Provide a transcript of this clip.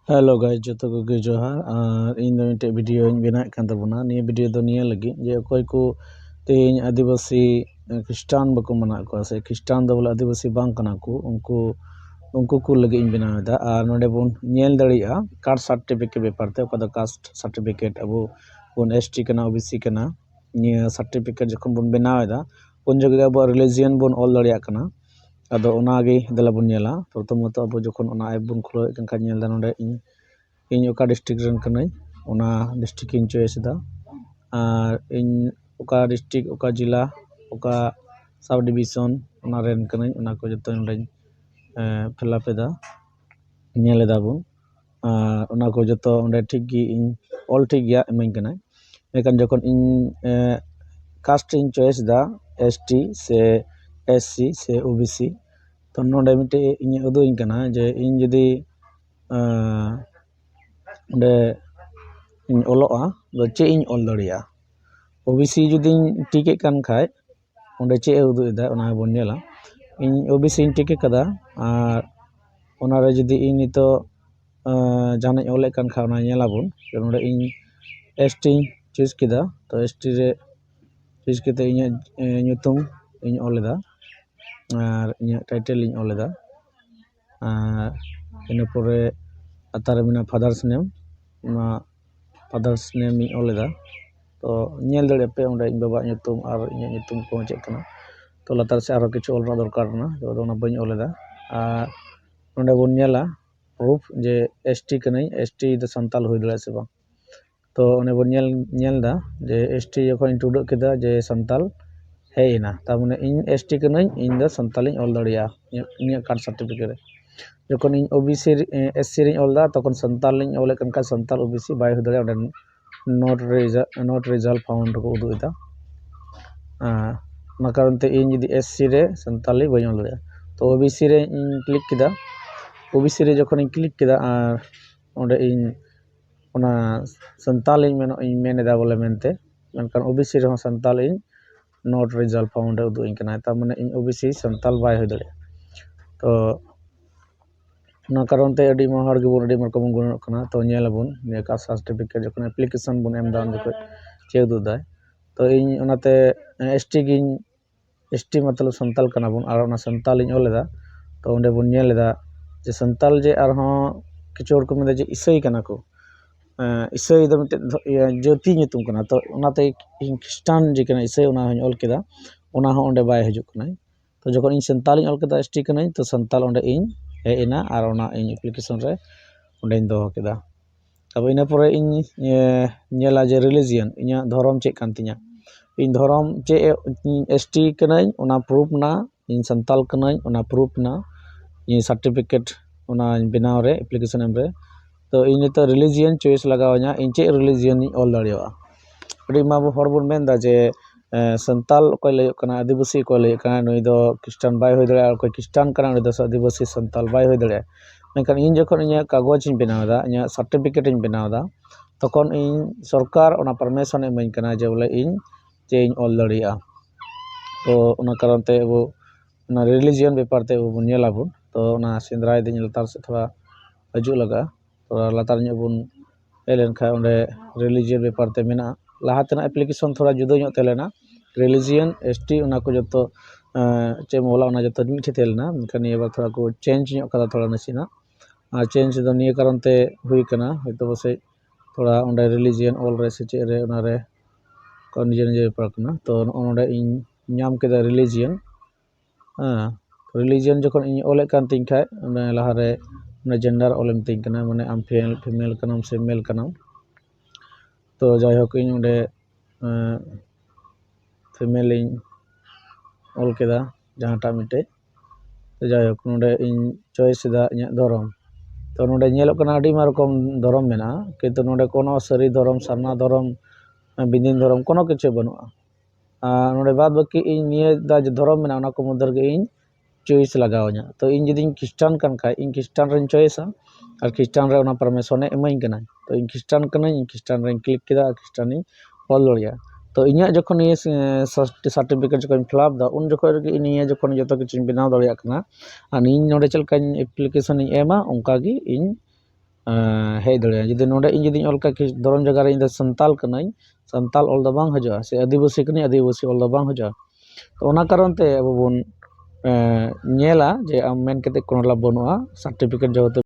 Hello guys जो को जोहार इन मिट्टे वीडियो बनाए तबना निया वीडियो दो निया लगी जे अकोय को तेज आदिवासी ख्रिस्टान बको मना को से ख्रिस्टान दो बोले आदिवासी बांग कना को उनको को लगे इन बनावेदा और नोडे बोन नेल दड़िया कास्ट सर्टिफिकेट बेपार ते ओका कास्ट सर्टिफिकेट अब बोन एसटी कना ओबीसी कना निया सर्टिफिकेट जखन बोन बनावेदा उन जगह अब रिलीजियन बोन ऑल दड़िया कना अदो ओनागे दला बोन नेला प्रथमत अब जखन ओना ऐप बोन खुलो एनका नेल दा नोडे इन ओका डिस्ट्रिक्ट रन कनाई ओना डिस्ट्रिक्ट इन चॉइस दा और इन ओका डिस्ट्रिक्ट ओका जिला ओका सब डिवीजन ओना रन कनाई ओना को जतो नोडे फिलअप एदा नेल एदा बोन ओना को जतो ओंडे ठीक गी इन ऑल ठीक गया एमन कनाई लेकिन जखन इन कास्ट इन चॉइस दा एसटी से एससी से ओबीसी तो नोडे मिटे इन उदो इन कना जे इन जदी ओंडे इन ऑलोआ दो चे इन ऑल दड़िया ओबीसी जदी टिके कान खाय ओंडे चे उदो एदा ओना बोन नेला इन ओबीसी इन टिके कदा और ओना रे जदी इन नितो जाना ऑले कान खा ओना नेला बोन नोडे इन एसटी चूज केदा तो एसटी रे चूज केते इन nyutum इन ऑलेदा और इन टाइटल इन ऑलेदा इन परे अतारे मिना फादर्स नेम इन ऑलेदा तो नेल दड़े पे ओंडे इन बाबा nyutum और इन nyutum को चेक कना तो लतार से आरो किछु ऑल दरकार ना तो ओना बइन ऑलेदा और ओंडे बोन नेला प्रूफ जे एसटी कनै एसटी द संताल होय दड़े से बा तो ओने बोन नेलदा जे एसटी जखन टुडो केदा जे संताल हेना ता माने इन एसटी कनै इन द संतालिन ऑल दड़िया इन कार्ड सर्टिफिकेट जखन इन ओबीसी एससी रिन ऑलदा तखन संतालिन ऑले कनका संताल ओबीसी बाय हो दड़िया नॉट रिजल्ट फाउंड को उदु एदा ना कारण ते इन जदी एससी रे संताली बय ऑल दड़िया तो ओबीसी रे इन क्लिक केदा ओबीसी रे जखन इन क्लिक केदा और ओंडे इन ओना संताल इन मेनेदा बोले मेनते मेनकान ओबीसी रे संताल इन नॉट रिजल्ट फाउंड उदु इन कना ता माने इन ओबीसी संताल बाय हो दड़िया तो ना कारण ते अडी मा हर गेबोन अडी मार को गुण कना तो नेलबोन ने कास्ट सर्टिफिकेट जखन एप्लीकेशन बोन एम दान जखन चेक दु दाय तो इन ओनाते एसटी मतलब संताल कना बोन और ओना संताल इन ऑलेदा तो ओंडे bone नेलेदा J Santal J are हो किछु और को मेदा जे इसई कना को इसई द मिटे ज्योति nyutum कना तो ओनाते इन ख्रिस्टान जे कना इसई ओना हन ऑल केदा ओना हो ओंडे बाय हजु कनाई तो जखन इन संताल इन ऑल केदा एसटी कनाई तो संताल ओंडे इन हे एना और ओना इन एप्लीकेशन रे ओंडे इन दो केदा अब इना परे इन नेला जे रिलीजियन इना धर्म चे कान तिया इन धर्म चे एसटी कनाई ओना प्रूफ ना इन संताल कनाई ओना प्रूफ ना इन सर्टिफिकेट ओना बनाव रे एप्लीकेशन एम रे तो इन तो रिलीजियन चॉइस लगाव냐 इन चे रिलीजियन ऑल दड़िया अडी मा हर बोन मेनदा जे संताल कोय लय कना आदिवासी कोय लय कना नई दो ख्रिस्टान बाय होय दड़िया कोय ख्रिस्टान कना नई दो आदिवासी संताल बाय होय दड़िया मेनकान इन जखन इन कागज इन बनावदा इन सर्टिफिकेट इन बनावदा तखन इन सरकार ओना परमिशन एमन कना जे बोले इन जे इन ऑल दड़िया तो ओना कारण ते वो ओना रिलीजियन बेपार ते वो नेला बोन तो ओना सेंद्राय दिन लतार से थोड़ा हजू लगा तो लतार ᱧᱚᱜ बोन हेलेन खा ओंडे रिलीजियन बेपार ते मेना लाहातेना एप्लीकेशन थोड़ा जुदा ᱧᱚᱜ तेलेना रिलीजियन एसटी ओना को जतो चे मोला ओना जतो मिठे तेलना मेनखान ये बार थोड़ा को चेंज ᱧᱚᱜ कदा थोड़ा नसीना और चेंज दो निये कारण ते हुई कना हयतो बसे थोड़ा ओंडे रिलीजियन ऑल रे से चे रे ओना रे को निजे निजे बेपार कना तो ओंडे इन नाम केदा रिलीजियन रिलीजियन जखन इन ऑले कान तिन खाय ओंडे लाहा रे जेंडर ऑलम तिन कना माने आम फीमेल कनाम से मेल कनाम तो जाय होक इन ओंडे फीमेल इन ऑल केदा जहाटा मिटे तो जाय होक नोडे इन चॉइस दा इन धर्म तो नोडे नेलो कना अडी मा रकम धर्म मेना किंतु नोडे कोनो सरी धर्म सारना धर्म बिदिन धर्म कोनो किछु बनुआ नोडे बाद बाकी इन निये दा जे धर्म मेना ओना को मदर गे इन चॉइस लगाव냐 तो इन जदी ख्रिस्टान कान खाय इन ख्रिस्टान रेन चॉइसा और ख्रिस्टान रे ओना परमिशन एमई कना तो इन ख्रिस्टान कना इन ख्रिस्टान रेन क्लिक केदा ख्रिस्टान इन ऑल दड़िया तो इन्या जखन ये सर्टिफिकेट जखन फिलअप दा उन जखन रे इन ये जखन जतो किछु बनाव दड़िया कना और इन नोडे चलका एप्लीकेशन इन एमा ओंका गी इन ᱦᱮᱡ ᱫᱟᱲᱮᱭᱟᱜᱼᱟ ᱡᱩᱫᱤ ᱱᱚᱰᱮ ᱤᱧ ᱡᱩᱫᱤᱧ ᱚᱞ ᱠᱟᱜ ᱫᱷᱚᱨᱚᱢ ᱡᱟᱭᱜᱟ ᱨᱮ ᱤᱧ ᱫᱚ ᱥᱟᱱᱛᱟᱞ ᱠᱟᱹᱱᱟᱹᱧ, ᱥᱟᱱᱛᱟᱞ ᱚᱞ ᱫᱚ ᱵᱟᱝ ᱦᱤᱡᱩᱜᱼᱟ, ᱥᱮ ᱟᱹᱫᱤᱵᱟᱹᱥᱤ ᱠᱟᱹᱱᱟᱹᱧ ᱟᱹᱫᱤᱵᱟᱹᱥᱤ ᱚᱞ ᱫᱚ ᱵᱟᱝ ᱦᱤᱡᱩᱜᱼᱟ᱾ ᱛᱚ ᱚᱱᱟ ᱠᱟᱨᱚᱱ ᱛᱮ ᱟᱵᱚ ᱵᱚᱱ ᱧᱮᱞᱟ ᱡᱮ ᱟᱢ ᱢᱮᱱ ᱠᱟᱛᱮᱫ ᱠᱳᱱᱳ ᱞᱟᱵᱷ ᱵᱟᱹᱱᱩᱜᱼᱟ, ᱥᱟᱨᱴᱤᱯᱷᱤᱠᱮᱴ ᱡᱮᱦᱮᱛᱩ